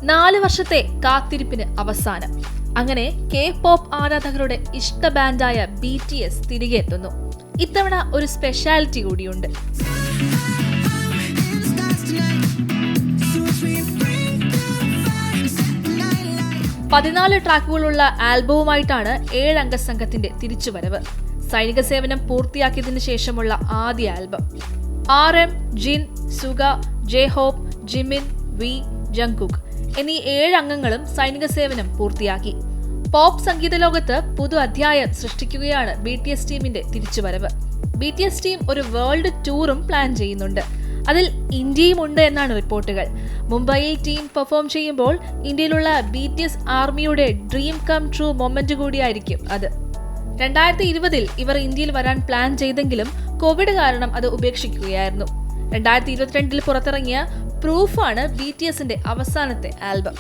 4 വർഷത്തെ കാത്തിരിപ്പിന് അവസാനം. അങ്ങനെ K-pop ആരാധകരുടെ ഇഷ്ട ബാൻഡായ BTS തിരികെ എത്തുന്നു. ഇത്തവണ ഒരു സ്പെഷ്യാലിറ്റി കൂടിയുണ്ട്. 14 ട്രാക്കുകളുള്ള ആൽബവുമായിട്ടാണ് 7 അംഗ സംഘത്തിന്റെ തിരിച്ചുവരവ്. സൈനിക സേവനം പൂർത്തിയാക്കിയതിനു ശേഷമുള്ള ആദ്യ ആൽബം. RM, ജിൻ, സുഗ, ജെ-ഹോപ്പ്, ജിമിൻ, വി, ജങ്കുക് എന്നീ 7 അംഗങ്ങളും സൈനിക സേവനം പൂർത്തിയാക്കി. പോപ്പ് സംഗീത ലോകത്ത് പുതു അധ്യായം സൃഷ്ടിക്കുകയാണ് BTS ടീമിന്റെ തിരിച്ചുവരവ്. BTS ടീം ഒരു വേൾഡ് ടൂറും പ്ലാൻ ചെയ്യുന്നുണ്ട്. അതിൽ ഇന്ത്യയും ഉണ്ട് എന്നാണ് റിപ്പോർട്ടുകൾ. മുംബൈയിൽ ടീം പെർഫോം ചെയ്യുമ്പോൾ ഇന്ത്യയിലുള്ള BTS ആർമിയുടെ ഡ്രീം കം ട്രൂ മൊമെന്റ് കൂടിയായിരിക്കും അത്. 2020 ഇവർ ഇന്ത്യയിൽ വരാൻ പ്ലാൻ ചെയ്തെങ്കിലും കോവിഡ് കാരണം അത് ഉപേക്ഷിക്കുകയായിരുന്നു. 2022 പുറത്തിറങ്ങിയ പ്രൂഫാണ് BTSന്റെ അവസാനത്തെ ആൽബം.